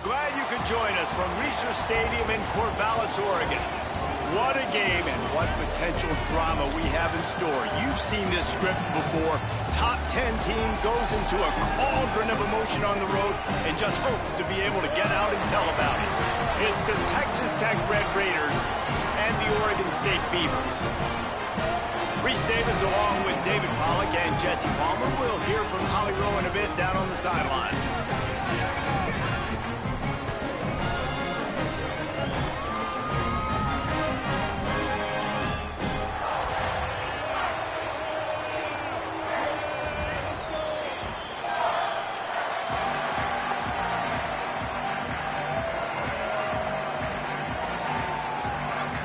Glad you could join us from Reser Stadium in Corvallis, Oregon. What a game and what potential drama we have in store. You've seen this script before. Top 10 team goes into a cauldron of emotion on the road and just hopes to be able to get out and tell about it. It's the Texas Tech Red Raiders and the Oregon State Beavers. Reese Davis along with David Pollack and Jesse Palmer. We'll hear from Holly Rowe in a bit down on the sideline.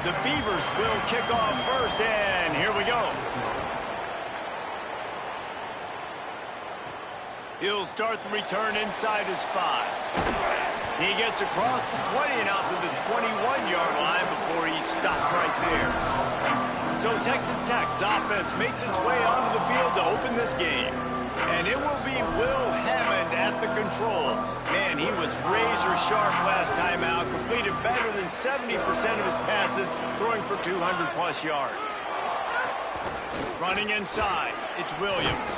The Beavers will kick off first, and here we go. He'll start the return inside his 5. He gets across the 20 and out to the 21-yard line before he stopped right there. So Texas Tech's offense makes its way onto the field to open this game. And it will be Will Hammond at the controls. Man, he was razor sharp last time out. Completed better than 70% of his passes, throwing for 200-plus yards. Running inside, it's Williams.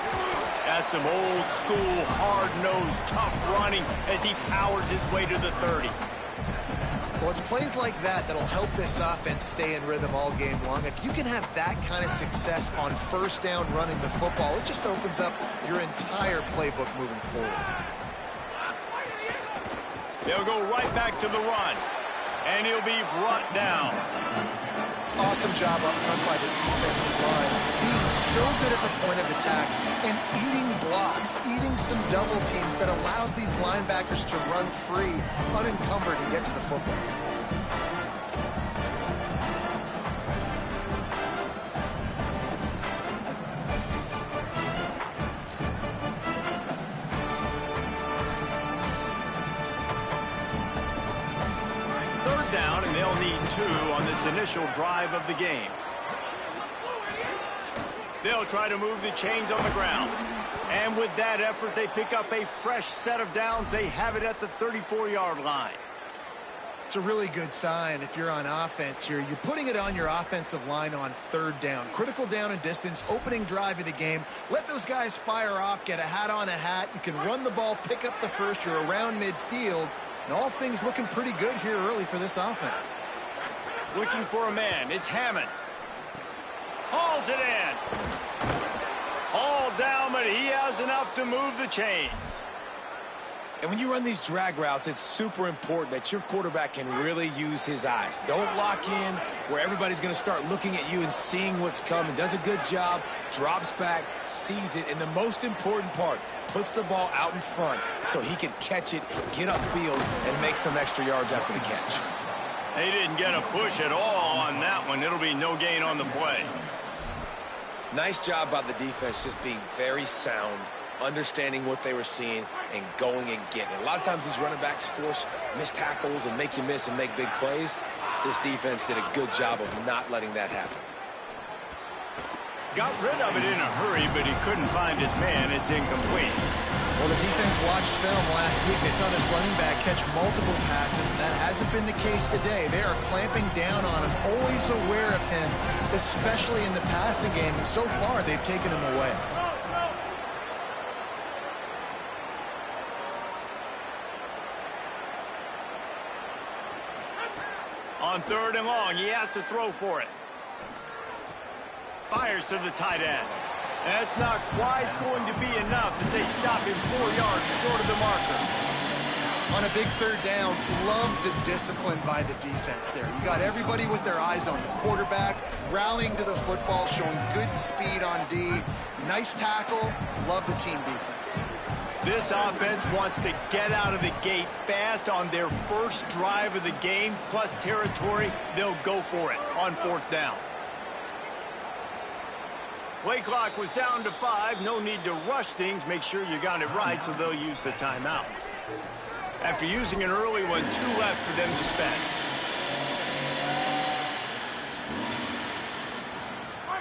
That's some old-school, hard-nosed, tough running as he powers his way to the 30. Well, it's plays like that that'll help this offense stay in rhythm all game long. If you can have that kind of success on first down running the football, it just opens up your entire playbook moving forward. They'll go right back to the run, and he'll be brought down. Awesome job up front by this defensive line, being so good at the point of attack and eating blocks, eating some double teams that allows these linebackers to run free, unencumbered, and get to the football. Third down, and they'll need 2 on this initial drive of the game. They'll try to move the chains on the ground. And with that effort, they pick up a fresh set of downs. They have it at the 34-yard line. It's a really good sign if you're on offense here. You're putting it on your offensive line on third down. Critical down and distance, opening drive of the game. Let those guys fire off, get a hat on a hat. You can run the ball, pick up the first. You're around midfield. And all things looking pretty good here early for this offense. Looking for a man. It's Hammond. Hauls it in. All down, but he has enough to move the chains. And when you run these drag routes, it's super important that your quarterback can really use his eyes. Don't lock in where everybody's going to start looking at you and seeing what's coming. Does a good job, drops back, sees it, and the most important part, puts the ball out in front so he can catch it, get upfield, and make some extra yards after the catch. They didn't get a push at all on that one. It'll be no gain on the play. Nice job by the defense just being very sound, understanding what they were seeing, and going and getting it. A lot of times these running backs force missed tackles and make you miss and make big plays. This defense did a good job of not letting that happen. Got rid of it in a hurry, but he couldn't find his man. It's incomplete. Well, the defense watched film last week. They saw this running back catch multiple passes, and that hasn't been the case today. They are clamping down on him, always aware of him, especially in the passing game, and so far they've taken him away. On third and long, he has to throw for it. Fires to the tight end. That's not quite going to be enough as they stop him 4 yards short of the marker. On a big third down, love the discipline by the defense there. You got everybody with their eyes on the quarterback, rallying to the football, showing good speed on D. Nice tackle. Love the team defense. This offense wants to get out of the gate fast on their first drive of the game, plus territory. They'll go for it on fourth down. Play clock was down to 5. No need to rush things. Make sure you got it right, so they'll use the timeout. After using an early one, 2 left for them to spend.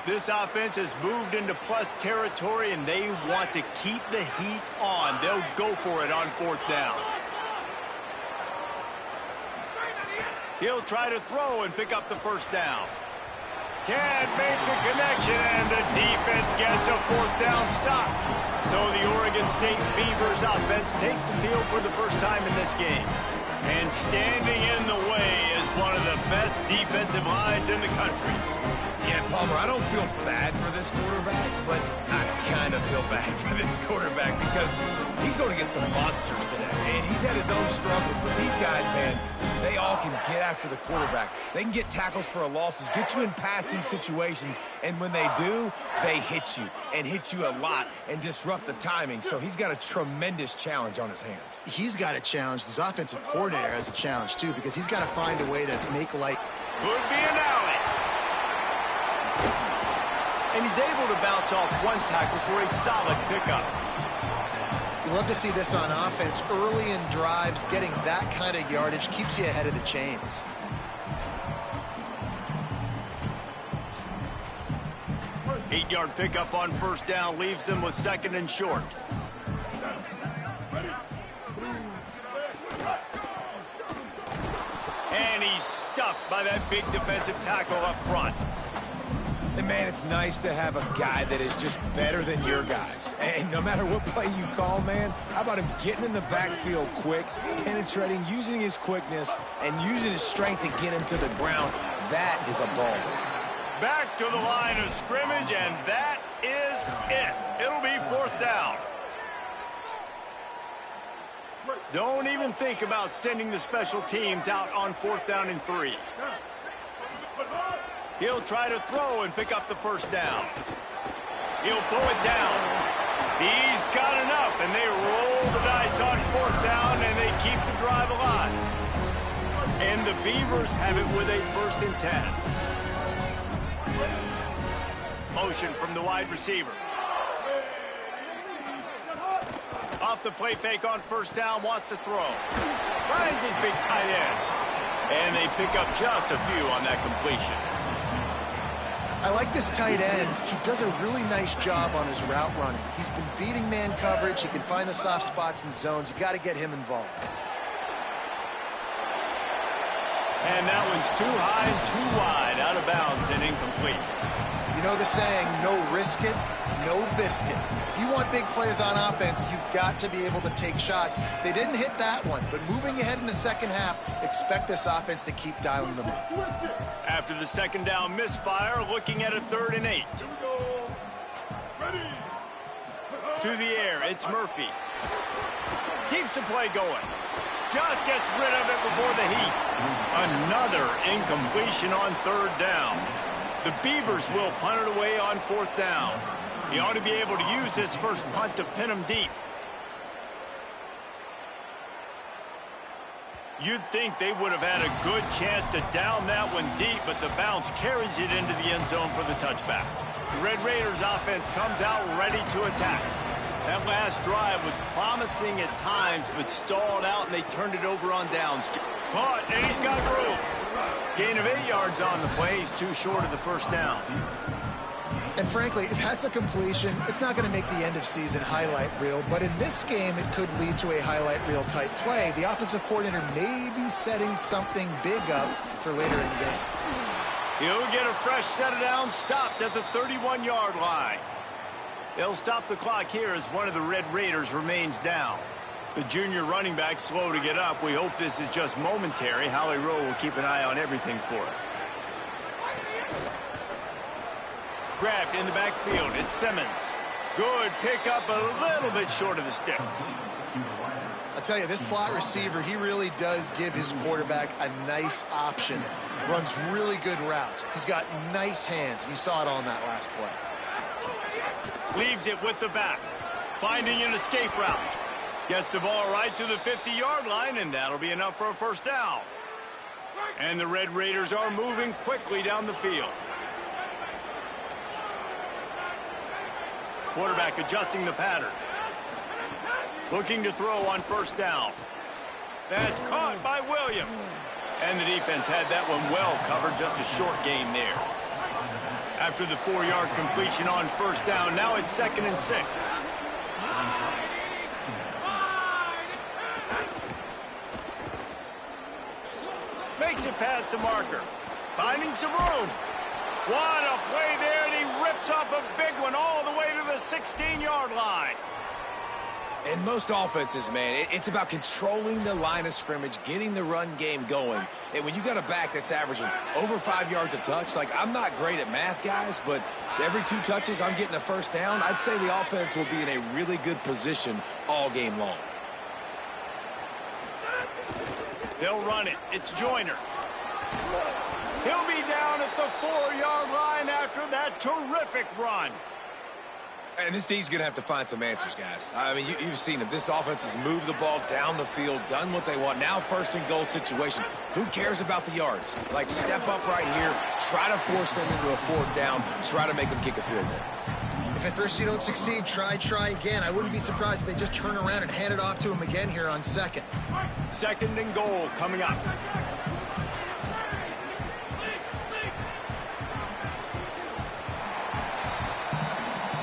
This offense has moved into plus territory, and they want to keep the heat on. They'll go for it on fourth down. He'll try to throw and pick up the first down. Can't make the connection, and the defense gets a fourth down stop. So the Oregon State Beavers offense takes the field for the first time in this game. And standing in the way is one of the best defensive lines in the country. Yeah, Palmer, I don't feel bad for this quarterback, but I kind of feel bad for this quarterback because he's going to get some monsters today. And he's had his own struggles, but these guys, man, they all can get after the quarterback. They can get tackles for losses, get you in passing situations, and when they do, they hit you and hit you a lot and disrupt the timing. So he's got a tremendous challenge on his hands. He's got a challenge. His offensive coordinator has a challenge, too, because he's got to find a way to make life. Could be an alley. And he's able to bounce off one tackle for a solid pickup. You love to see this on offense. Early in drives, getting that kind of yardage keeps you ahead of the chains. Eight-yard pickup on first down leaves them with second and short. And he's stuffed by that big defensive tackle up front. And, man, it's nice to have a guy that is just better than your guys. And no matter what play you call, man, how about him getting in the backfield quick, penetrating, using his quickness, and using his strength to get him to the ground. That is a ball. Back to the line of scrimmage, and that is it. It'll be fourth down. Don't even think about sending the special teams out on fourth down and 3. He'll try to throw and pick up the first down. He'll pull it down. He's got enough, and they roll the dice on fourth down, and they keep the drive alive. And the Beavers have it with a 1st and 10. Motion from the wide receiver. Off the play fake on first down, wants to throw. Finds his big tight end. And they pick up just a few on that completion. I like this tight end. He does a really nice job on his route running. He's been beating man coverage. He can find the soft spots and zones. You got to get him involved. And that one's too high and too wide, out of bounds and incomplete. You know the saying, no risk it, no biscuit. If you want big plays on offense, you've got to be able to take shots. They didn't hit that one, but moving ahead in the second half, expect this offense to keep dialing them up. After the second down misfire, looking at a 3rd and 8. To the air, it's Murphy. Keeps the play going. Just gets rid of it before the heat. Another incompletion on 3rd down. The Beavers will punt it away on 4th down. He ought to be able to use this first punt to pin him deep. You'd think they would have had a good chance to down that one deep, but the bounce carries it into the end zone for the touchback. The Red Raiders offense comes out ready to attack. That last drive was promising at times, but stalled out, and they turned it over on downs. Caught, and he's got room. Gain of 8 yards on the play. He's too short of the first down. And frankly, that's a completion. It's not going to make the end of season highlight reel, but in this game, it could lead to a highlight reel type play. The offensive coordinator may be setting something big up for later in the game. He'll get a fresh set of downs, stopped at the 31-yard line. They'll stop the clock here as one of the Red Raiders remains down. The junior running back slow to get up. We hope this is just momentary. Holly Rowe will keep an eye on everything for us. Grabbed in the backfield. It's Simmons. Good pickup, a little bit short of the sticks. I'll tell you, this slot receiver, he really does give his quarterback a nice option. Runs really good routes. He's got nice hands, and you saw it all in that last play. Leaves it with the back. Finding an escape route. Gets the ball right to the 50-yard line, and that'll be enough for a first down. And the Red Raiders are moving quickly down the field. Quarterback adjusting the pattern. Looking to throw on first down. That's caught by Williams. And the defense had that one well covered, just a short gain there. After the 4-yard completion on first down, now it's 2nd and 6. Makes it past the marker. Finding some room. What a play there, and he rips off a big one all the way to the 16-yard line. In most offenses, man, it's about controlling the line of scrimmage, getting the run game going. And when you got a back that's averaging over 5 yards a touch, like, I'm not great at math, guys, but every 2 touches I'm getting a first down, I'd say the offense will be in a really good position all game long. They'll run it. It's Joyner. He'll be down at the 4-yard line after that terrific run. And this D's going to have to find some answers, guys. I mean, you've seen them. This offense has moved the ball down the field, done what they want. Now 1st and goal situation. Who cares about the yards? Like, step up right here, try to force them into a 4th down, try to make them kick a field goal. If at first you don't succeed, try again. I wouldn't be surprised if they just turn around and hand it off to him again here on 2nd. 2nd and goal coming up.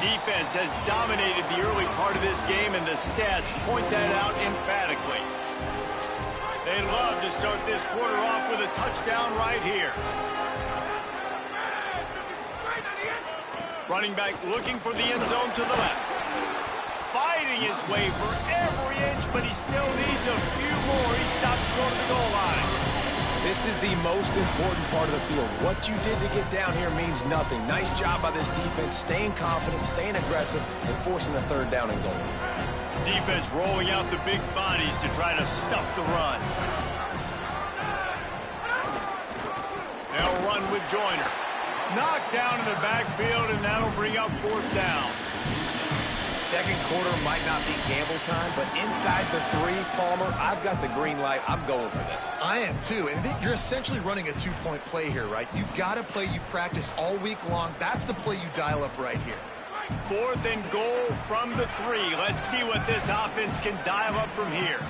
Defense has dominated the early part of this game, and the stats point that out emphatically. They love to start this quarter off with a touchdown right here. Running back looking for the end zone to the left. Fighting his way for every inch, but he still needs a few more. He stops short of the goal line. This is the most important part of the field. What you did to get down here means nothing. Nice job by this defense, staying confident, staying aggressive, and forcing a 3rd down and goal. Defense rolling out the big bodies to try to stuff the run. They'll run with Joyner. Knocked down in the backfield, and that'll bring up 4th down. 2nd quarter might not be gamble time, but inside the 3, Palmer, I've got the green light. I'm going for this. I am too, and you're essentially running a 2-point play here, right? You've got a play you practice all week long. That's the play you dial up right here. 4th and goal from the 3. Let's see what this offense can dial up from here.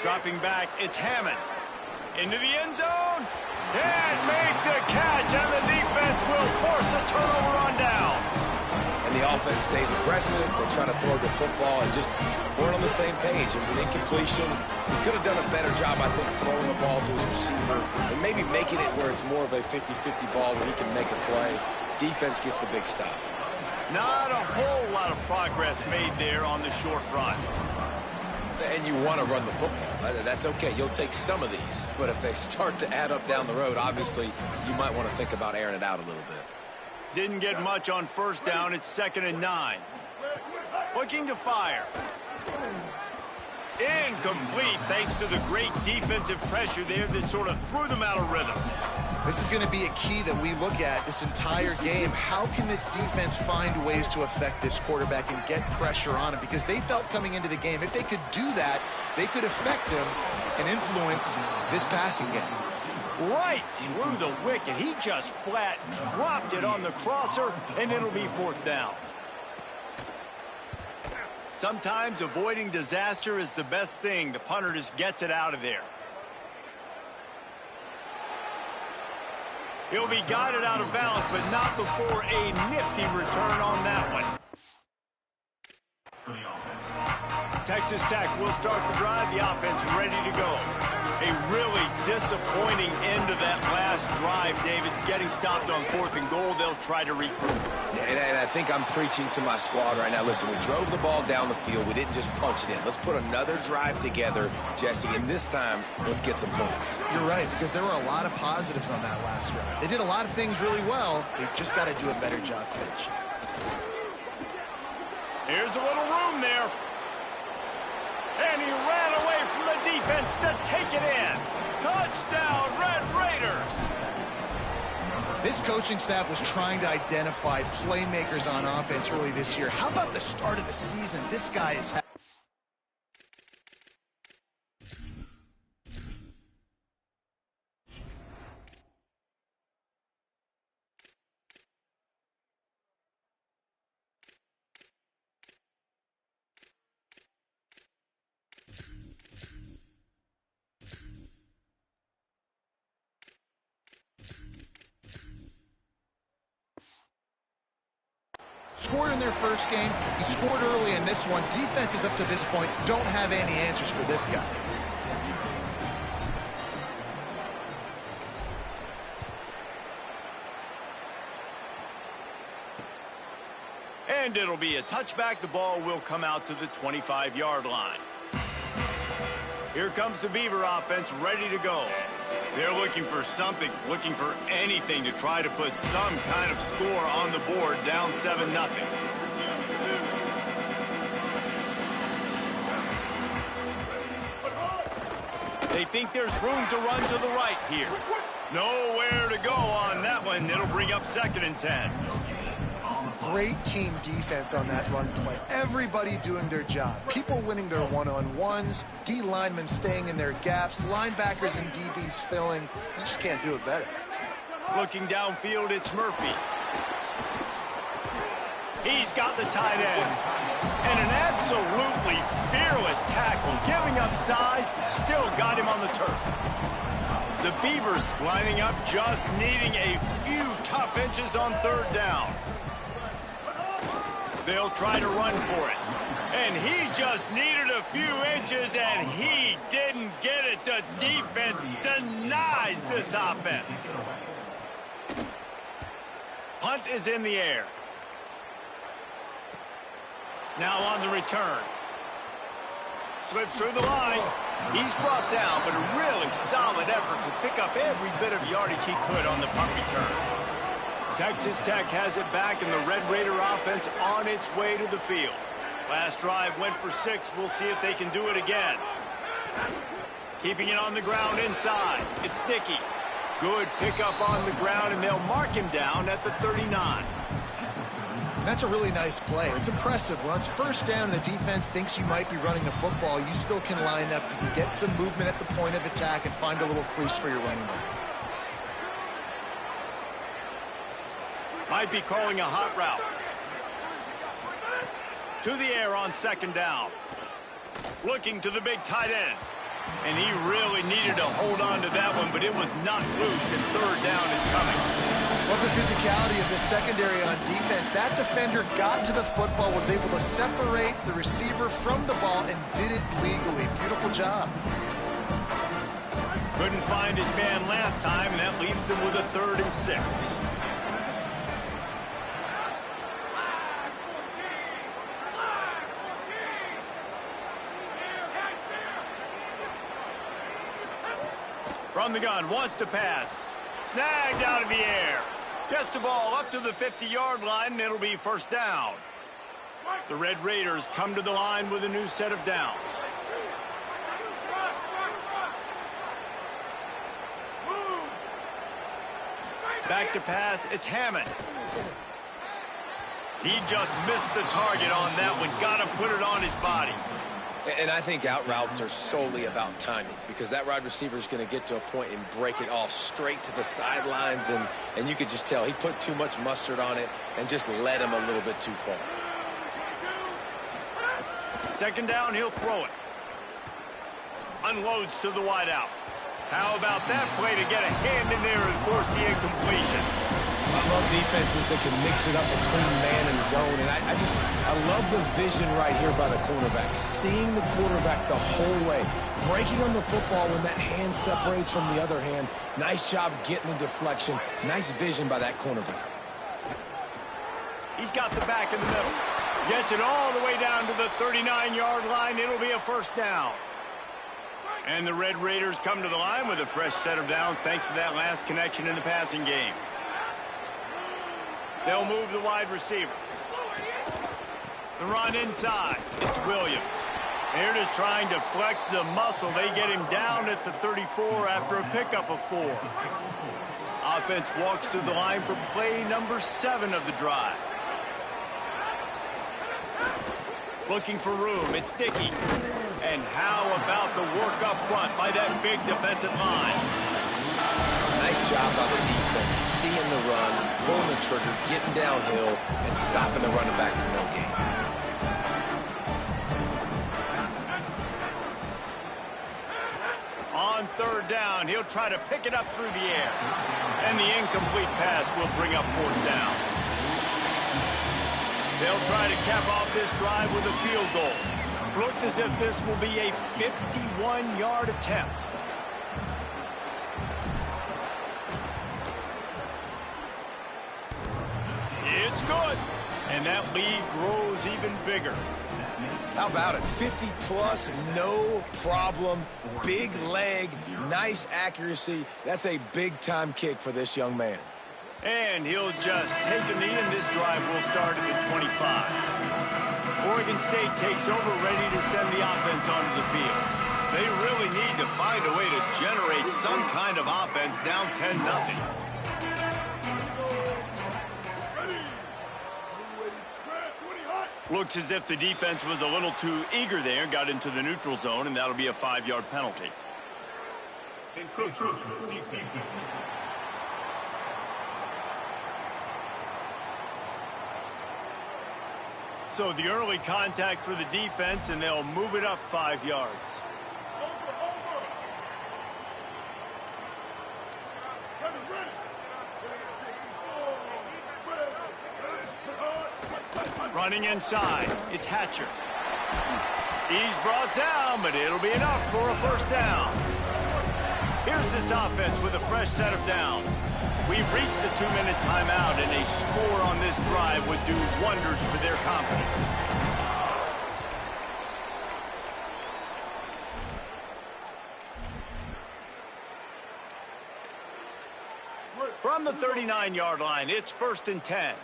Dropping back, it's Hammond. Into the end zone. And make the catch, and the defense will force a turnover on downs. And the offense stays aggressive. They try to throw the football and just weren't on the same page. It was an incompletion. He could have done a better job, I think, throwing the ball to his receiver and maybe making it where it's more of a 50-50 ball where he can make a play. Defense gets the big stop. Not a whole lot of progress made there on the short run. And you want to run the football. That's okay. You'll take some of these. But if they start to add up down the road, obviously, you might want to think about airing it out a little bit. Didn't get much on first down. It's 2nd and 9. Looking to fire. Incomplete thanks to the great defensive pressure there that sort of threw them out of rhythm. This is going to be a key that we look at this entire game. How can this defense find ways to affect this quarterback and get pressure on him? Because they felt coming into the game, if they could do that, they could affect him and influence this passing game. Right through the wicket. He just flat dropped it on the crosser, and it'll be 4th down. Sometimes avoiding disaster is the best thing. The punter just gets it out of there. He'll be guided out of balance, but not before a nifty return on that one. Texas Tech will start the drive. The offense ready to go. A really disappointing end to that last drive, David. Getting stopped on 4th and goal, they'll try to regroup. And I think I'm preaching to my squad right now. Listen, we drove the ball down the field. We didn't just punch it in. Let's put another drive together, Jesse, and this time, let's get some points. You're right, because there were a lot of positives on that last drive. They did a lot of things really well. They've just got to do a better job finishing. Here's a little room there. And he ran away from the defense to take it in. Touchdown, Red Raiders! This coaching staff was trying to identify playmakers on offense early this year. How about the start of the season? This guy is... Scored in their first game. He scored early in this one. Defenses up to this point don't have any answers for this guy. And it'll be a touchback. The ball will come out to the 25-yard line. Here comes the Beaver offense ready to go. They're looking for something, looking for anything to try to put some kind of score on the board, down 7-0. They think there's room to run to the right here. Nowhere to go on that one. It'll bring up 2nd and 10. Great team defense on that run play. Everybody doing their job. People winning their one-on-ones, D linemen staying in their gaps, linebackers and DBs filling. You just can't do it better. Looking downfield, it's Murphy. He's got the tight end. And an absolutely fearless tackle, giving up size, still got him on the turf. The Beavers lining up, just needing a few tough inches on 3rd down. They'll try to run for it. And he just needed a few inches, and he didn't get it. The defense denies this offense. Punt is in the air. Now on the return. Slips through the line. He's brought down, but a really solid effort to pick up every bit of yardage he could on the punt return. Texas Tech has it back, and the Red Raider offense on its way to the field. Last drive went for 6. We'll see if they can do it again. Keeping it on the ground inside. It's Dickey. Good pickup on the ground, and they'll mark him down at the 39. That's a really nice play. It's impressive. When it's 1st down, the defense thinks you might be running the football. You still can line up. You can get some movement at the point of attack and find a little crease for your running back. Might be calling a hot route. To the air on 2nd down. Looking to the big tight end. And he really needed to hold on to that one, but it was not loose, and 3rd down is coming. Love the physicality of the secondary on defense. That defender got to the football, was able to separate the receiver from the ball, and did it legally. Beautiful job. Couldn't find his man last time, and that leaves him with a 3rd and 6. From the gun, wants to pass. Snagged out of the air. Gets the ball up to the 50-yard line, and it'll be 1st down. The Red Raiders come to the line with a new set of downs. Back to pass, it's Hammond. He just missed the target on that one. Got to put it on his body. And I think out routes are solely about timing, because that wide receiver is going to get to a point and break it off straight to the sidelines, and you could just tell he put too much mustard on it and just led him a little bit too far. 2nd down, he'll throw it. Unloads to the wideout. How about that play to get a hand in there and force the incompletion? I love defenses that can mix it up between man and zone, and I love the vision right here by the cornerback, seeing the quarterback the whole way, breaking on the football when that hand separates from the other hand. Nice job getting the deflection. Nice vision by that cornerback. He's got the back in the middle. Gets it all the way down to the 39-yard line. It'll be a 1st down. And the Red Raiders come to the line with a fresh set of downs thanks to that last connection in the passing game. They'll move the wide receiver. The run inside. It's Williams. They're just trying to flex the muscle. They get him down at the 34 after a pickup of 4. Offense walks to the line for play number 7 of the drive. Looking for room. It's Dickey. And how about the work up front by that big defensive line? Nice job by the defense, seeing the run, pulling the trigger, getting downhill, and stopping the running back for no gain. On 3rd down, he'll try to pick it up through the air. And the incomplete pass will bring up 4th down. They'll try to cap off this drive with a field goal. Looks as if this will be a 51-yard attempt. It's good. And that lead grows even bigger. How about it? 50-plus, no problem. Big leg, nice accuracy. That's a big-time kick for this young man. And he'll just take a knee, and this drive will start at the 25. Oregon State takes over, ready to send the offense onto the field. They really need to find a way to generate some kind of offense down 10-0. Looks as if the defense was a little too eager there, got into the neutral zone, and that'll be a 5-yard penalty. So the early contact for the defense, and they'll move it up 5 yards. Running inside, it's Hatcher. He's brought down, but it'll be enough for a 1st down. Here's this offense with a fresh set of downs. We've reached the 2-minute timeout, and a score on this drive would do wonders for their confidence. From the 39-yard line, it's 1st and 10.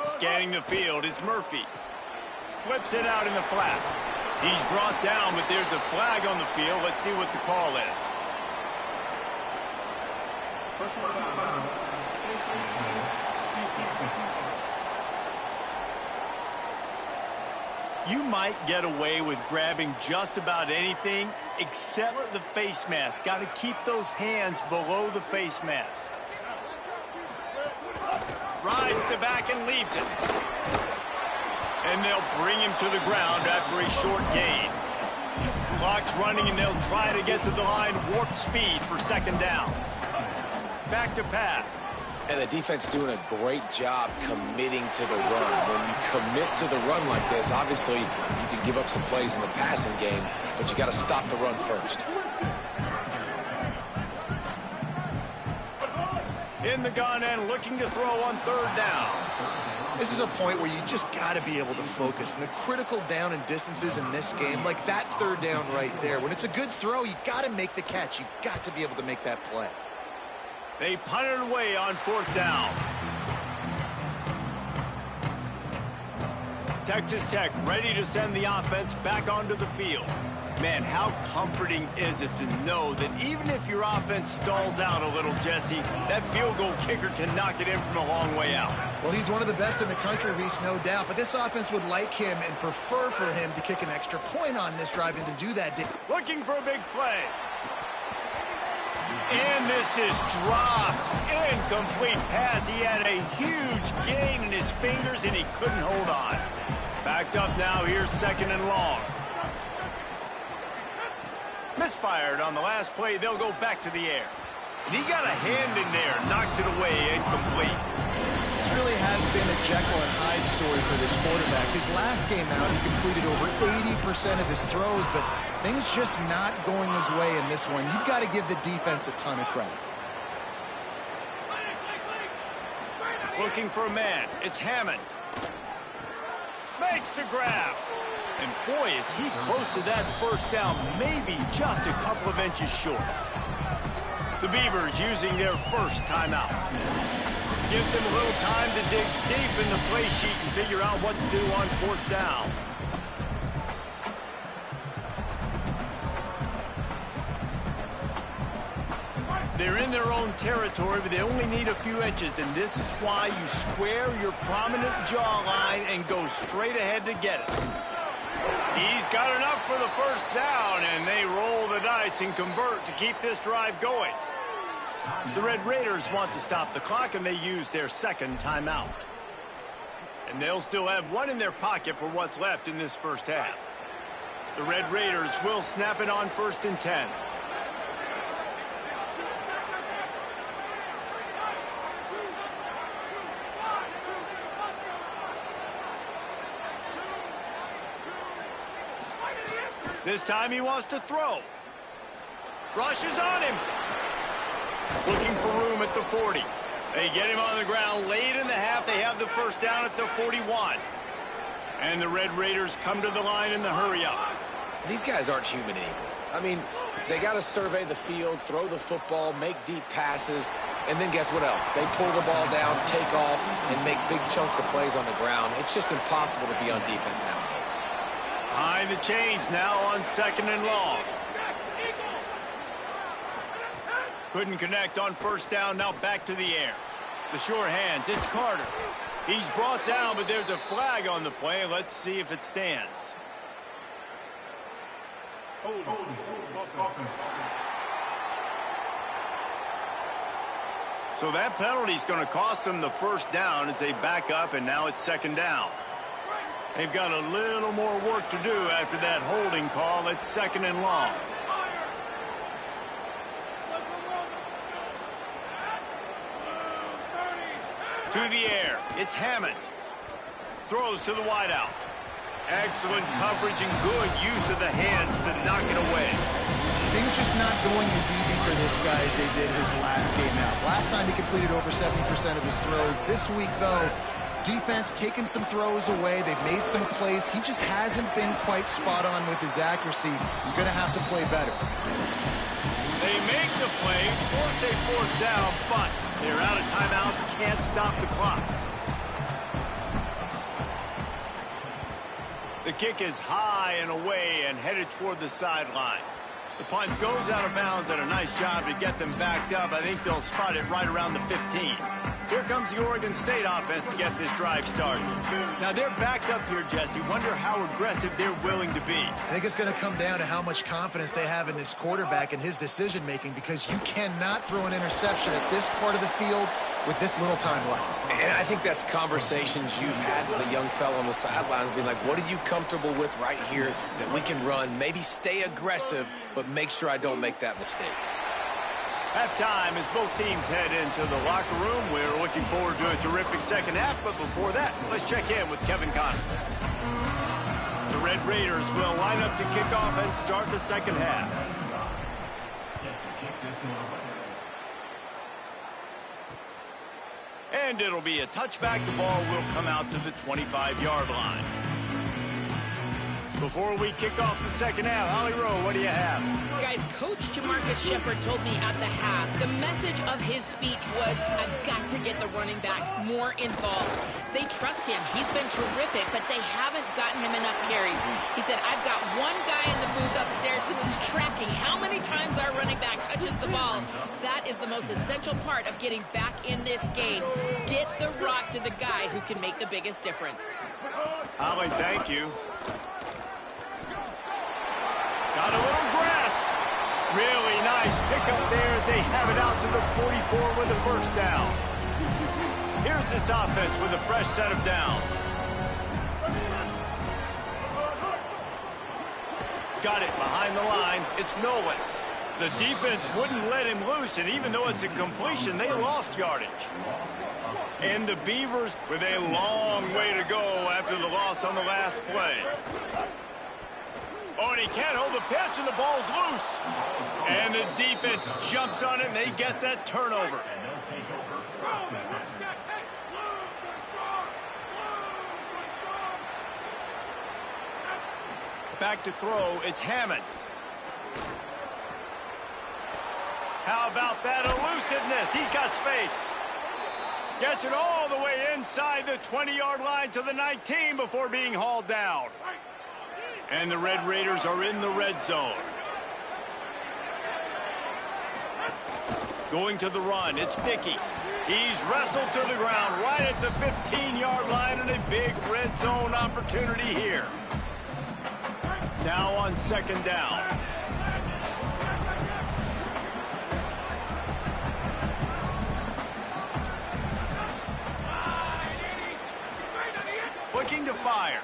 Scanning the field, it's Murphy. Flips it out in the flat. He's brought down, but there's a flag on the field. Let's see what the call is. You might get away with grabbing just about anything except the face mask. Got to keep those hands below the face mask. Rides the back and leaves it. And they'll bring him to the ground after a short gain. Clock's running, and they'll try to get to the line warp speed for 2nd down. Back to pass. And the defense doing a great job committing to the run. When you commit to the run like this, obviously you can give up some plays in the passing game, but you got to stop the run first. In the gun and looking to throw on 3rd down. This is a point where you just got to be able to focus. And the critical down and distances in this game, like that 3rd down right there, when it's a good throw, you got to make the catch. You got to be able to make that play. They punt it away on 4th down. Texas Tech ready to send the offense back onto the field. Man, how comforting is it to know that even if your offense stalls out a little, Jesse, that field goal kicker can knock it in from a long way out. Well, he's one of the best in the country, Reese, no doubt. But this offense would like him and prefer for him to kick an extra point on this drive, and to do that. Looking for a big play. And this is dropped. Incomplete pass. He had a huge gain in his fingers, and he couldn't hold on. Backed up now. Here's 2nd and long. Misfired on the last play. They'll go back to the air. And he got a hand in there. Knocks it away. Incomplete. This really has been a Jekyll and Hyde story for this quarterback. His last game out, he completed over 80% of his throws, but things just not going his way in this one. You've got to give the defense a ton of credit. Looking for a man. It's Hammond. Makes the grab. And boy, is he close to that 1st down, maybe just a couple of inches short. The Beavers using their 1st timeout. gives him a little time to dig deep in the play sheet and figure out what to do on 4th down. They're in their own territory, but they only need a few inches, and this is why you square your prominent jawline and go straight ahead to get it. He's got enough for the 1st down, and they roll the dice and convert to keep this drive going. The Red Raiders want to stop the clock, and they use their 2nd timeout. And they'll still have one in their pocket for what's left in this 1st half. The Red Raiders will snap it on 1st and 10. This time he wants to throw. Rushes on him. Looking for room at the 40. They get him on the ground late in the half. They have the 1st down at the 41. And the Red Raiders come to the line in the hurry-up. These guys aren't human anymore. I mean, they got to survey the field, throw the football, make deep passes, and then guess what else? They pull the ball down, take off, and make big chunks of plays on the ground. It's just impossible to be on defense nowadays. Behind the chains now on 2nd and long. Couldn't connect on 1st down, now back to the air. The sure hands, it's Carter. He's brought down, but there's a flag on the play. Let's see if it stands. So that penalty's going to cost them the 1st down as they back up, and now it's 2nd down. They've got a little more work to do after that holding call. It's 2nd and long. To the air. It's Hammond. Throws to the wideout. Excellent coverage and good use of the hands to knock it away. Things just not going as easy for this guy as they did his last game out. Last time he completed over 70% of his throws. This week, though, defense taking some throws away. They've made some plays. He just hasn't been quite spot on with his accuracy. He's going to have to play better. They make the play, force a 4th down, but they're out of timeouts, can't stop the clock. The kick is high and away and headed toward the sideline. The punt goes out of bounds, and a nice job to get them backed up. I think they'll spot it right around the 15. Here comes the Oregon State offense to get this drive started. Now, they're backed up here, Jesse. Wonder how aggressive they're willing to be. I think it's going to come down to how much confidence they have in this quarterback and his decision-making, because you cannot throw an interception at this part of the field with this little time left. And I think that's conversations you've had with a young fellow on the sidelines, being like, what are you comfortable with right here that we can run? Maybe stay aggressive, but make sure I don't make that mistake. Halftime as both teams head into the locker room. We're looking forward to a terrific 2nd half, but before that, let's check in with Kevin Connor. The Red Raiders will line up to kick off and start the 2nd half. And it'll be a touchback. The ball will come out to the 25-yard line. Before we kick off the 2nd half, Holly Rowe, what do you have? Guys, Coach Jamarcus Shepard told me at the half, the message of his speech was, I've got to get the running back more involved. They trust him. He's been terrific, but they haven't gotten him enough carries. He said, I've got one guy in the booth upstairs who is tracking how many times our running back touches the ball. That is the most essential part of getting back in this game. Get the rock to the guy who can make the biggest difference. Holly, thank you. Got a little grass. Really nice pickup there as they have it out to the 44 with the 1st down. Here's this offense with a fresh set of downs. Got it behind the line. It's Nolan. The defense wouldn't let him loose, and even though it's a completion, they lost yardage. And the Beavers with a long way to go after the loss on the last play. Oh, and he can't hold the pitch, and the ball's loose. And the defense jumps on it, and they get that turnover. Back to throw, it's Hammond. How about that elusiveness? He's got space. Gets it all the way inside the 20-yard line to the 19 before being hauled down. And the Red Raiders are in the red zone. Going to the run, it's Dickey. He's wrestled to the ground right at the 15-yard line, and a big red zone opportunity here. Now on second down. Looking to fire.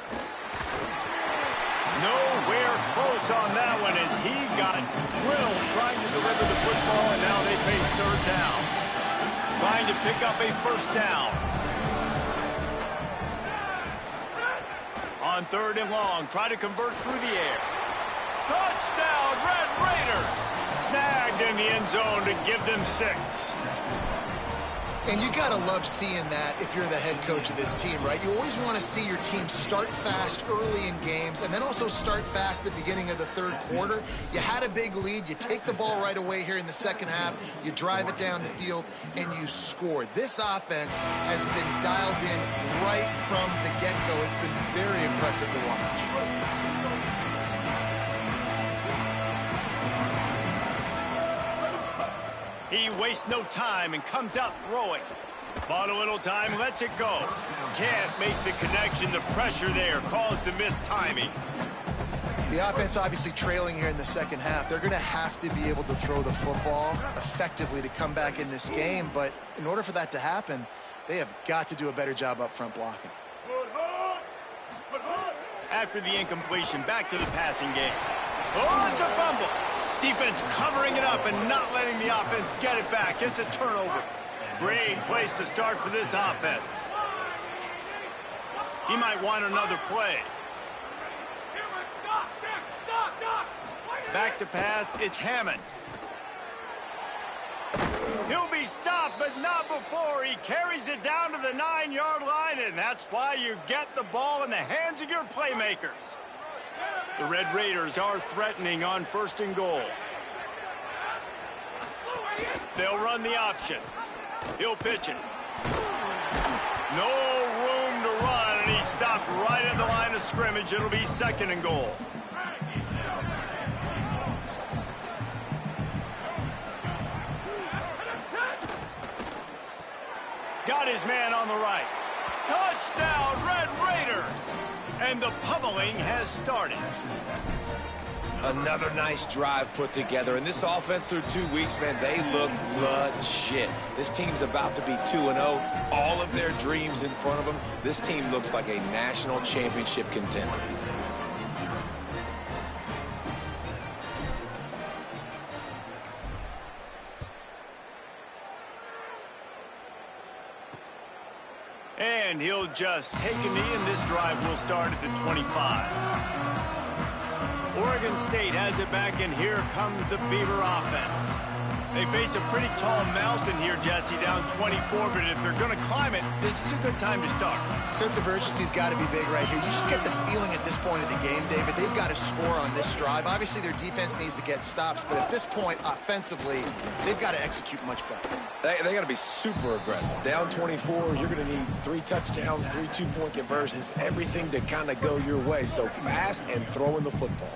Nowhere close on that one as he got drilled trying to deliver the football, and now they face third down. Trying to pick up a first down. On third and long, try to convert through the air. Touchdown, Red Raiders! Snagged in the end zone to give them 6. And you got to love seeing that if you're the head coach of this team, right? You always want to see your team start fast early in games and then also start fast at the beginning of the third quarter. You had a big lead. You take the ball right away here in the second half. You drive it down the field, and you score. This offense has been dialed in right from the get-go. It's been very impressive to watch. He wastes no time and comes out throwing. Bought a little time, lets it go. Can't make the connection. The pressure there caused the missed timing. The offense obviously trailing here in the second half. They're going to have to be able to throw the football effectively to come back in this game. But in order for that to happen, they have got to do a better job up front blocking. After the incompletion, back to the passing game. Oh, it's a fumble. Defense covering it up and not letting the offense get it back. It's a turnover. Great place to start for this offense. He might want another play. Back to pass, it's Hammond. He'll be stopped, but not before. He carries it down to the 9-yard line, and that's why you get the ball in the hands of your playmakers. The Red Raiders are threatening on first and goal. They'll run the option. He'll pitch it. No room to run, and he stopped right at the line of scrimmage. It'll be second and goal. Got his man on the right. Touchdown, Red Raiders! And the pummeling has started. Another nice drive put together. And this offense through 2 weeks, man, they look legit. This team's about to be 2-0. All of their dreams in front of them. This team looks like a national championship contender. And he'll just take a knee, and this drive will start at the 25. Oregon State has it back, and here comes the Beaver offense. They face a pretty tall mountain here, Jesse, down 24, but if they're going to climb it, this is a good time to start. Sense of urgency's got to be big right here. You just get the feeling at this point of the game, David, they've got to score on this drive. Obviously, their defense needs to get stops, but at this point, offensively, they've got to execute much better. They got to be super aggressive. Down 24, you're going to need 3 touchdowns, 3 two-point conversions, everything to kind of go your way. So fast and throwing the football.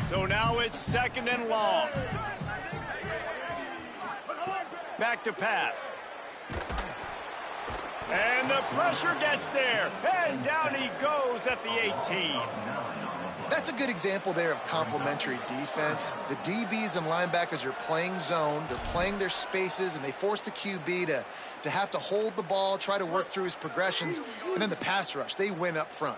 So now it's second and long. Back to pass. And the pressure gets there. And down he goes at the 18. That's a good example there of complementary defense. The DBs and linebackers are playing zone. They're playing their spaces, and they force the QB to have to hold the ball, try to work through his progressions, and then the pass rush. They win up front.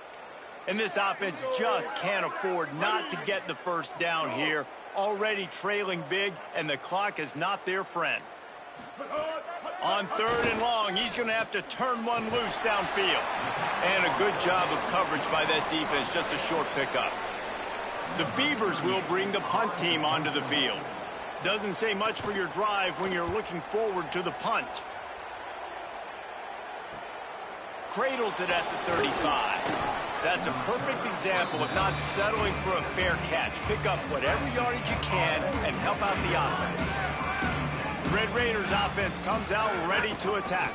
And this offense just can't afford not to get the first down here. Already trailing big, and the clock is not their friend. On third and long, he's going to have to turn one loose downfield. And a good job of coverage by that defense, just a short pickup. The Beavers will bring the punt team onto the field. Doesn't say much for your drive when you're looking forward to the punt. Cradles it at the 35. That's a perfect example of not settling for a fair catch. Pick up whatever yardage you can and help out the offense. The Red Raiders offense comes out ready to attack.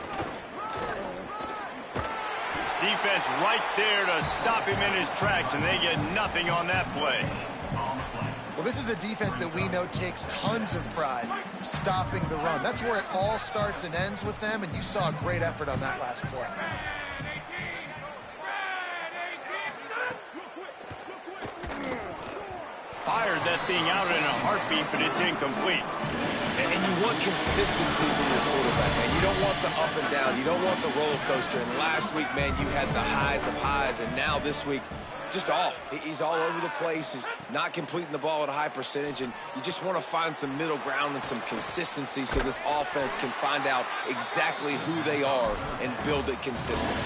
defense right there to stop him in his tracks, and they get nothing on that play. Well, this is a defense that we know takes tons of pride stopping the run. That's where it all starts and ends with them, and you saw a great effort on that last play. Fired that thing out in a heartbeat, but it's incomplete. And you want consistency from your quarterback, man. You don't want the up and down. You don't want the roller coaster. And last week, man, you had the highs of highs, and now this week, just off. He's all over the place. He's not completing the ball at a high percentage, and you just want to find some middle ground and some consistency so this offense can find out exactly who they are and build it consistently.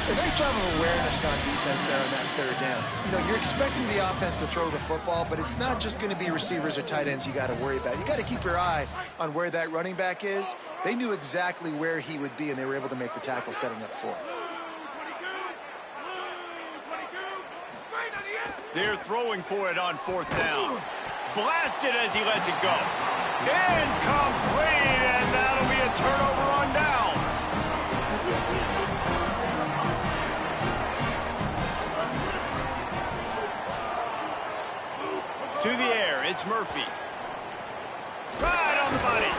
A nice job of awareness on defense there on that third down. You know, you're expecting the offense to throw the football, but it's not just going to be receivers or tight ends you got to worry about. You got to keep your eye on where that running back is. They knew exactly where he would be, and they were able to make the tackle setting up for him. They're throwing for it on fourth down. Blasted as he lets it go. Incomplete, and that'll be a turnover on downs. To the air, it's Murphy. Right on the money.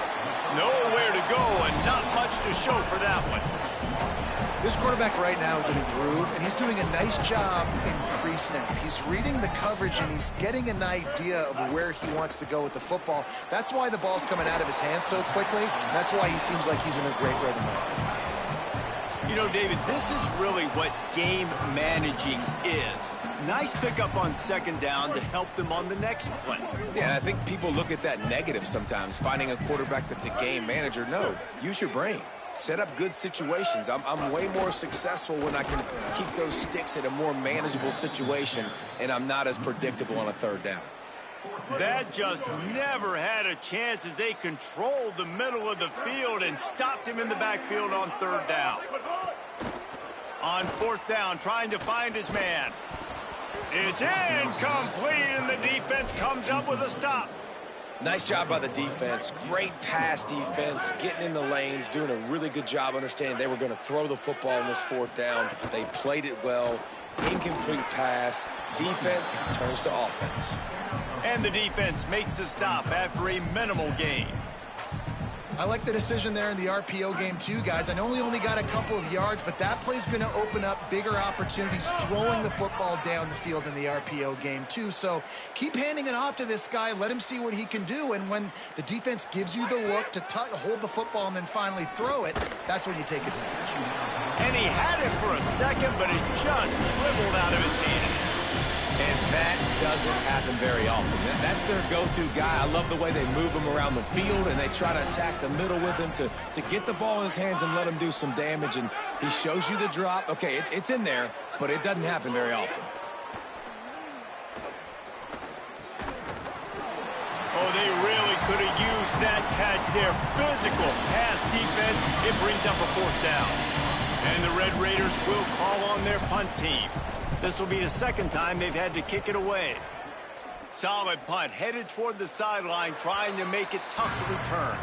Nowhere to go and not much to show for that one. This quarterback right now is in a groove, and he's doing a nice job in pre-snap. He's reading the coverage, and he's getting an idea of where he wants to go with the football. That's why the ball's coming out of his hands so quickly. That's why he seems like he's in a great rhythm. You know, David, this is really what game managing is. Nice pickup on second down to help them on the next play. Yeah, and I think people look at that negative sometimes, finding a quarterback that's a game manager. No, use your brain. Set up good situations. I'm way more successful when I can keep those sticks at a more manageable situation, and I'm not as predictable on a third down. That just never had a chance as they controlled the middle of the field and stopped him in the backfield on third down. On fourth down, trying to find his man. It's incomplete, and the defense comes up with a stop. Nice job by the defense. Great pass defense, getting in the lanes, doing a really good job understanding they were going to throw the football on this fourth down. They played it well. Incomplete pass. Defense turns to offense. And the defense makes the stop after a minimal gain. I like the decision there in the RPO game too, guys. I know he only got a couple of yards, but that play's going to open up bigger opportunities throwing the football down the field in the RPO game too. So keep handing it off to this guy. Let him see what he can do. And when the defense gives you the look to hold the football and then finally throw it, that's when you take advantage. And he had it for a second, but it just dribbled out of his hands. And that doesn't happen very often. That's their go-to guy. I love the way they move him around the field, and they try to attack the middle with him to get the ball in his hands and let him do some damage. And he shows you the drop. Okay, it's in there, but it doesn't happen very often. Oh, they really could have used that catch there. Physical pass defense. It brings up a fourth down. And the Red Raiders will call on their punt team. This will be the second time they've had to kick it away. Solid punt, headed toward the sideline, trying to make it tough to return.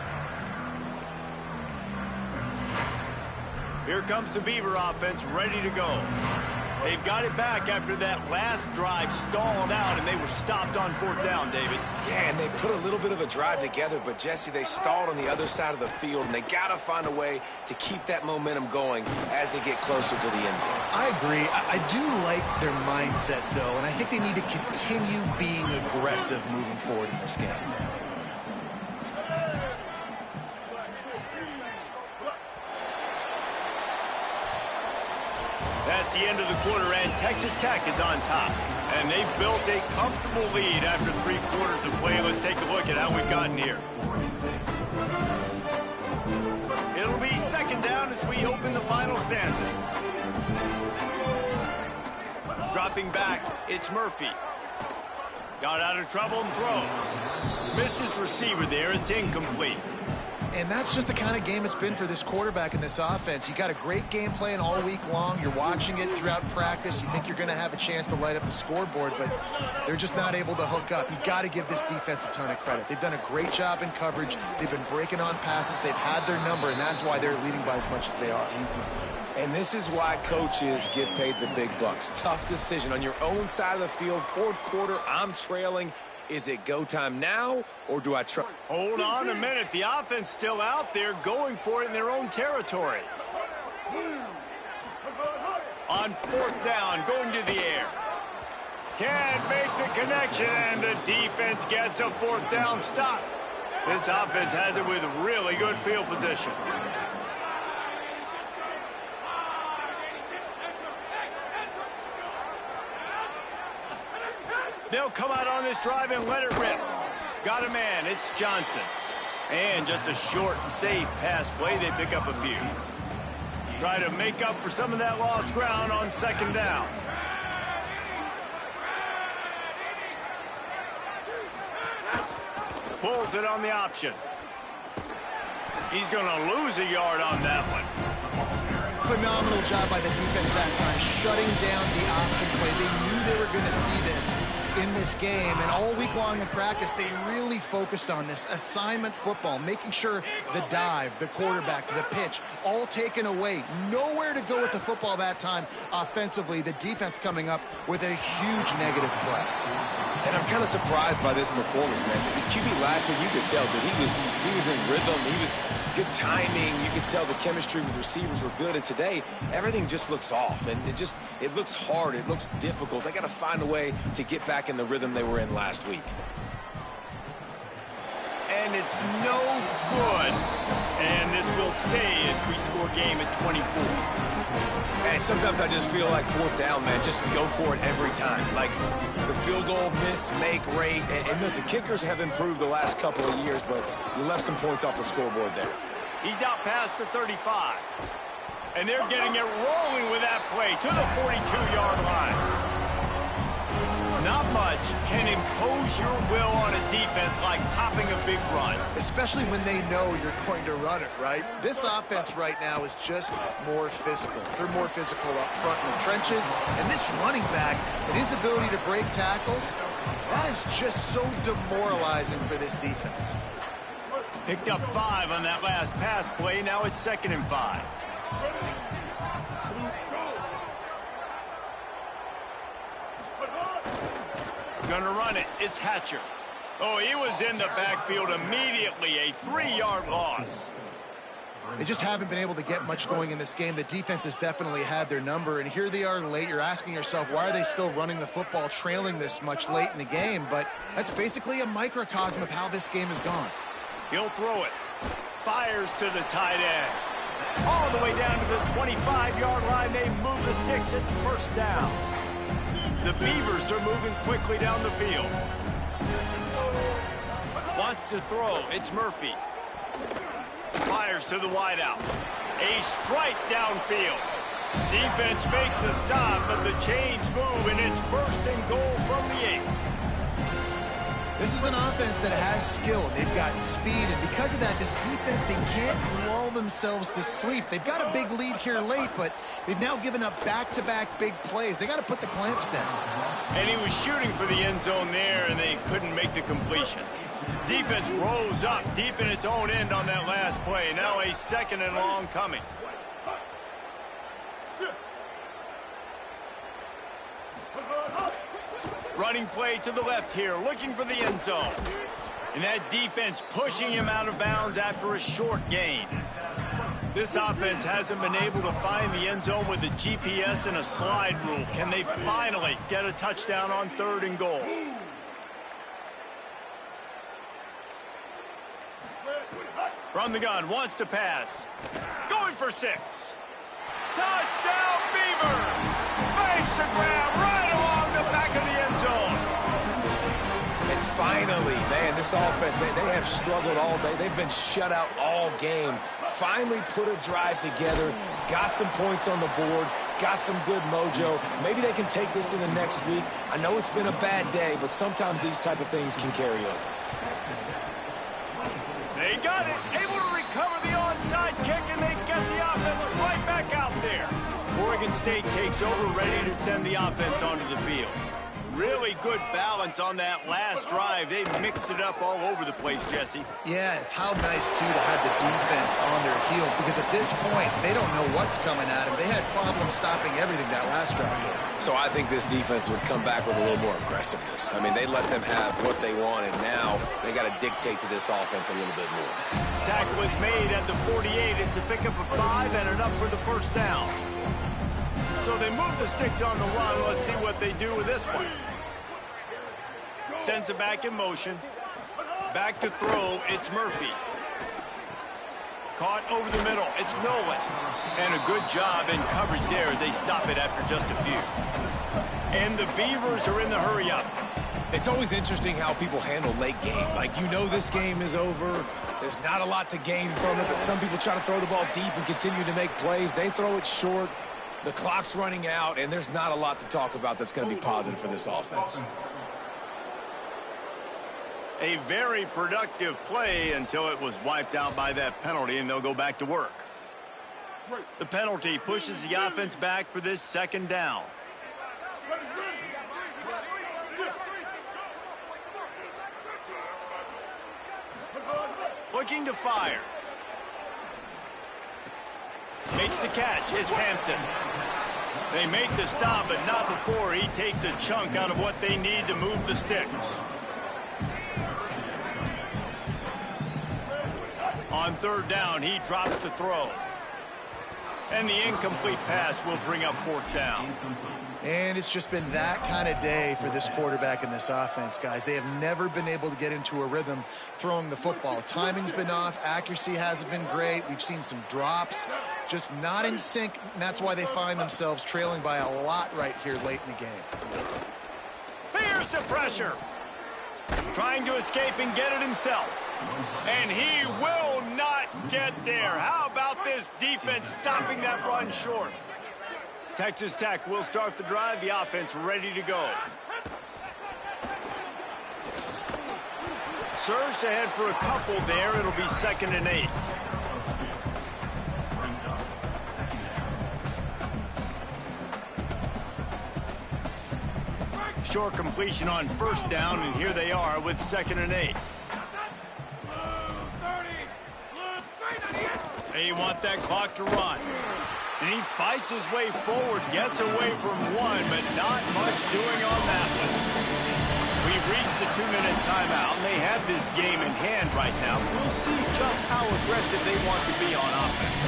Here comes the Beaver offense, ready to go. They've got it back after that last drive stalled out, and they were stopped on fourth down, David. Yeah, and they put a little bit of a drive together, but, Jesse, they stalled on the other side of the field, and they got to find a way to keep that momentum going as they get closer to the end zone. I agree. I do like their mindset, though, and I think they need to continue being aggressive moving forward in this game. That's the end of the quarter, and Texas Tech is on top. And they've built a comfortable lead after 3 quarters of play. Let's take a look at how we've gotten here. It'll be second down as we open the final stanza. Dropping back, it's Murphy. Got out of trouble and throws. Missed his receiver there. It's incomplete. And that's just the kind of game it's been for this quarterback in this offense. You got a great game plan all week long. You're watching it throughout practice. You think you're going to have a chance to light up the scoreboard, but they're just not able to hook up. You got to give this defense a ton of credit. They've done a great job in coverage. They've been breaking on passes. They've had their number, and that's why they're leading by as much as they are. And this is why coaches get paid the big bucks. Tough decision on your own side of the field. Fourth quarter, I'm trailing. Is it go time now, or do I try? Hold on a minute. The offense still out there going for it in their own territory. On fourth down, going to the air. Can't make the connection, and the defense gets a fourth down stop. This offense has it with really good field position. They'll come out on this drive and let it rip. Got a man. It's Johnson. And just a short, safe pass play. They pick up a few. Try to make up for some of that lost ground on second down. Pulls it on the option. He's going to lose a yard on that one. Phenomenal job by the defense that time, shutting down the option play. They knew they were going to see this in this game, and all week long in practice, they really focused on this assignment football, making sure the dive, the quarterback, the pitch, all taken away. Nowhere to go with the football that time offensively. The defense coming up with a huge negative play. And I'm kind of surprised by this performance, man. The QB last week, you could tell that he was in rhythm. He was good timing. You could tell the chemistry with receivers were good. And today, everything just looks off. And it looks hard. It looks difficult. They got to find a way to get back in the rhythm they were in last week. And it's no good. And this will stay a three-score game at 24. And sometimes I just feel like fourth down, man, just go for it every time. Like the field goal miss, make rate. And listen, kickers have improved the last couple of years, but you left some points off the scoreboard there. He's out past the 35. And they're getting it rolling with that play to the 42-yard line. Not much can impose your will on a defense like popping a big run. Especially when they know you're going to run it, right? This offense right now is just more physical. They're more physical up front in the trenches. And this running back and his ability to break tackles, that is just so demoralizing for this defense. Picked up 5 on that last pass play. Now it's 2nd and 5. Gonna run it. It's Hatcher. Oh, he was in the backfield immediately. A 3-yard loss. They just haven't been able to get much going in this game. The defense has definitely had their number, and here they are late. You're asking yourself, why are they still running the football, trailing this much late in the game? But that's basically a microcosm of how this game has gone. He'll throw it. Fires to the tight end. All the way down to the 25-yard line. They move the sticks. It's first down. The Beavers are moving quickly down the field. Wants to throw. It's Murphy. Fires to the wideout. A strike downfield. Defense makes a stop, but the chains move, and it's 1st and goal from the 8. This is an offense that has skill. They've got speed, and because of that, this defense, they can't lull themselves to sleep. They've got a big lead here late, but they've now given up back-to-back big plays. They got to put the clamps down. And he was shooting for the end zone there, and they couldn't make the completion. Defense rose up deep in its own end on that last play. Now a 2nd and long coming. Running play to the left here, looking for the end zone. And that defense pushing him out of bounds after a short gain. This offense hasn't been able to find the end zone with a GPS and a slide rule. Can they finally get a touchdown on 3rd and goal? From the gun, wants to pass. Going for 6. Touchdown, Beavers! Makes the grab right along the back of the end zone. And finally, man, this offense, they have struggled all day. They've been shut out all game. Finally put a drive together, got some points on the board, got some good mojo. Maybe they can take this into next week. I know it's been a bad day, but sometimes these type of things can carry over. They got it, able to recover the onside kick, and they get the offense right back out there. Oregon State takes over, ready to send the offense onto the field. Really good balance on that last drive. They mixed it up all over the place, Jesse. Yeah, how nice, too, to have the defense on their heels, because at this point, they don't know what's coming at them. They had problems stopping everything that last drive. So I think this defense would come back with a little more aggressiveness. I mean, they let them have what they want, and now they got to dictate to this offense a little bit more. Tackle was made at the 48. It's a pickup of 5 and enough for the first down. So they move the sticks on the run. Let's see what they do with this one. Sends it back in motion. Back to throw. It's Murphy. Caught over the middle. It's Nolan. And a good job in coverage there as they stop it after just a few. And the Beavers are in the hurry-up. It's always interesting how people handle late game. Like, you know this game is over. There's not a lot to gain from it, but some people try to throw the ball deep and continue to make plays. They throw it short. The clock's running out, and there's not a lot to talk about that's going to be positive for this offense. A very productive play until it was wiped out by that penalty, and they'll go back to work. The penalty pushes the offense back for this second down. Looking to fire. Makes the catch. It's Hampton. They make the stop, but not before he takes a chunk out of what they need to move the sticks. On third down, he drops the throw. And the incomplete pass will bring up fourth down. And it's just been that kind of day for this quarterback and this offense, guys. They have never been able to get into a rhythm throwing the football. Timing's been off. Accuracy hasn't been great. We've seen some drops. Just not in sync, and that's why they find themselves trailing by a lot right here late in the game. Here's the pressure. Trying to escape and get it himself. And he will not get there. How about this defense stopping that run short? Texas Tech will start the drive. The offense ready to go. Surged ahead for a couple there. It'll be 2nd and 8. Short completion on first down, and here they are with 2nd and 8. They want that clock to run. And he fights his way forward, gets away from one, but not much doing on that one. We've reached the 2-minute timeout, and they have this game in hand right now. We'll see just how aggressive they want to be on offense.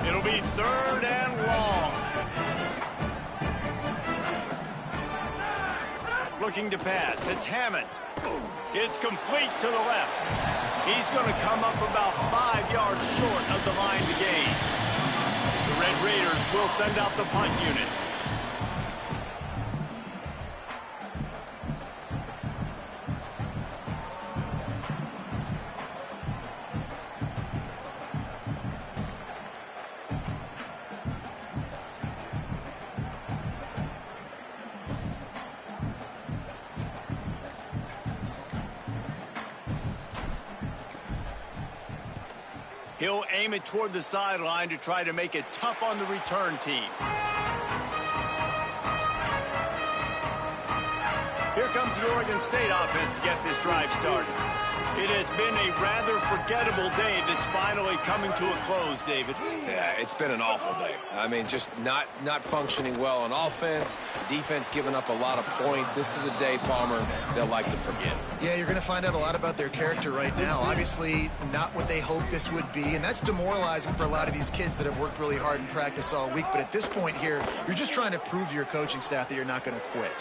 It'll be 3rd and long. Looking to pass. It's Hammond. It's complete to the left. He's going to come up about 5 yards short of the line to gain. The Red Raiders will send out the punt unit. He'll aim it toward the sideline to try to make it tough on the return team. Here comes the Oregon State offense to get this drive started. It has been a rather forgettable day that's finally coming to a close, David. Yeah, it's been an awful day. I mean, just not functioning well on offense, defense giving up a lot of points. This is a day, Palmer, they'll like to forget. Yeah, you're going to find out a lot about their character right now. Obviously, not what they hoped this would be, and that's demoralizing for a lot of these kids that have worked really hard in practice all week. But at this point here, you're just trying to prove to your coaching staff that you're not going to quit.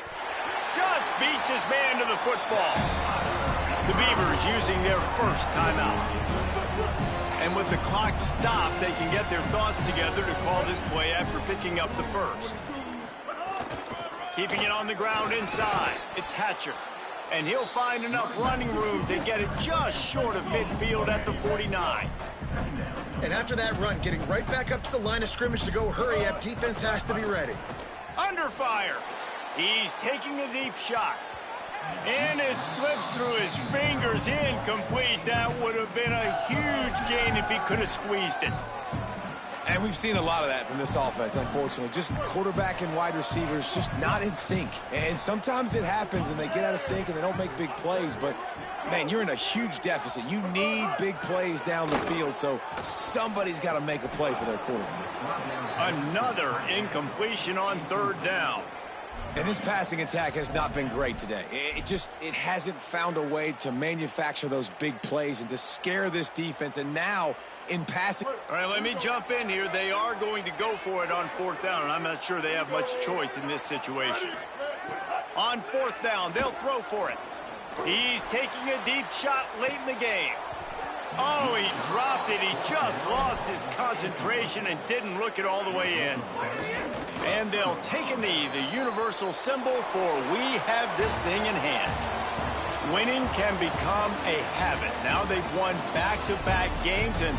Just beats his man to the football. The Beavers using their first timeout. And with the clock stopped, they can get their thoughts together to call this play after picking up the first. Keeping it on the ground inside, it's Hatcher. And he'll find enough running room to get it just short of midfield at the 49. And after that run, getting right back up to the line of scrimmage to go hurry up, defense has to be ready. Under fire. He's taking a deep shot. And it slips through his fingers, incomplete. That would have been a huge gain if he could have squeezed it. And we've seen a lot of that from this offense, unfortunately. Just quarterback and wide receivers just not in sync. And sometimes it happens and they get out of sync and they don't make big plays. But, man, you're in a huge deficit. You need big plays down the field, so somebody's got to make a play for their quarterback. Another incompletion on third down. And this passing attack has not been great today. It hasn't found a way to manufacture those big plays and to scare this defense. And now in passing. All right, let me jump in here. They are going to go for it on fourth down, and I'm not sure they have much choice in this situation. On fourth down, they'll throw for it. He's taking a deep shot late in the game. Oh, he dropped it. He just lost his concentration and didn't look it all the way in. And they'll take a knee, the universal symbol for we have this thing in hand. Winning can become a habit. Now they've won back-to-back games, and